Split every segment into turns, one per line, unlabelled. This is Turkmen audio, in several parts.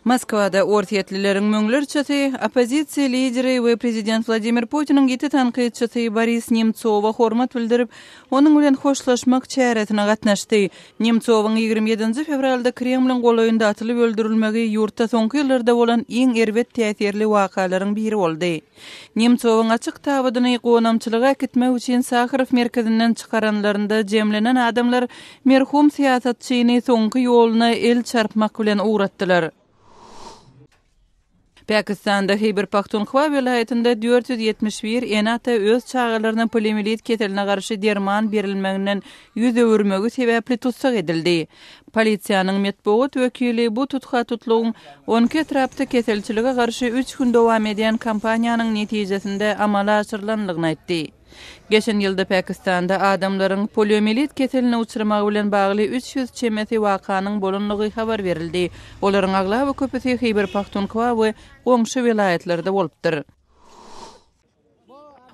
Moskvada ortiyetlilerin mönglerçesi, opozisiya lideri we prezident Vladimir Putin'in giti tanqidçisi Boris Nemtsova hormat bildirip, onun bilen hoşlaşmak çäretine gatnaşdy. Nemtsow'un 27 fevralda Kremlin goloýunda atylyp öldürilmegi ýurtda soňky ýyllarda bolan iň erwet täsirli wakalaryň biri boldy. Nemtsow'un açyk tabydyny gonamçylyga gitmek üçin Sakharov merkezinden çykaranlarynda jemlenen adamlar merhum siýasatçyny soňky ýoluna el çarpmak bilen uğratdylar. Pakistanda Khyber Pakhtunkhwa vilayetinde 471 enata öz çağalaryna poliomiyelit keteline garşy derman berilmeginden ýüz öwürmegi sebäpli tutsak edildi. Polisiýanyň metbuat wekili bu tutlugyň 12 etrapda ketelçilige garşy 3 gün dowam eden kampaniýanyň netijesinde amala aşyrylanlygyny aýtdy. Geçen ýylda Pakistanda adamlaryň poliomiyelit keteline uçurmagy bilen bagly 300 çemeti wakanyň bolanlygy habar berildi. Olaryň aglaby köpüsi Khyber Pakhtunkhwa we goňşy vilayetlerde bolupdyr.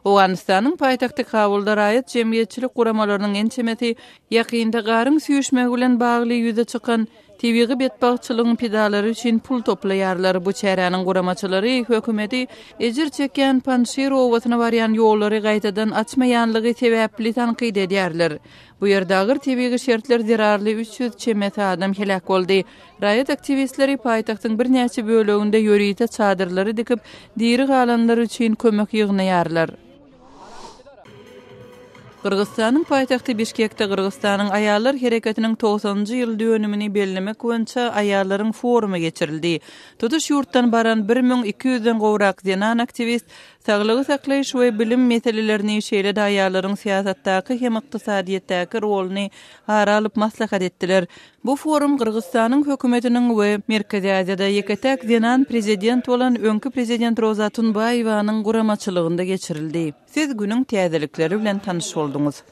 Owganistanyň paýtagty Kabulda raýat jemgyýetçilik guramalarynyň ençemeti ýakynda garyň süýüşmegi bilen bagly ýüze çykan TV'gi betbagçylygyň pedalary üçin pul toplaýarlar. Bu çäräniň guramaçylary hökümeti ejir çeken Panjshir owasyna barýan ýollary gaýtadan açmaýanlygy sebäpli tanqid edýärler. Bu ýerde agyr TV'gi şertler zerarly 300 çemeti adam helak boldy. Raýat aktivistleri paýtagtyň bir näçe böleginde ýörüýte çadyrlary dikip, diri galanlar üçin kömek ýygnaýarlar. Kırgızstanyň paýtagty Bişkekde Kırgızstanyň aýallar hereketiniň 90-njy ýyl dönümini bellemek boýunça aýallaryň forumy geçirildi. Tutuş ýurtdan baran 1200-den gowrak zenan aktivist saglygy saklaýyş we bilim meselelerini şeýledi, aýallaryň siýasatdaky hem ykdysadyýetdäki roluny gara alyp maslahat etdiler. Bu forum Kırgızstanyň hökümetiniň we Merkezi Aziýada ýeketek zenan prezident bolan öňkü prezident Roza Tunbaýewanyň guramaçylygynda geçirildi. Siz günüň täzelikleri bilen tanyş boldunuz.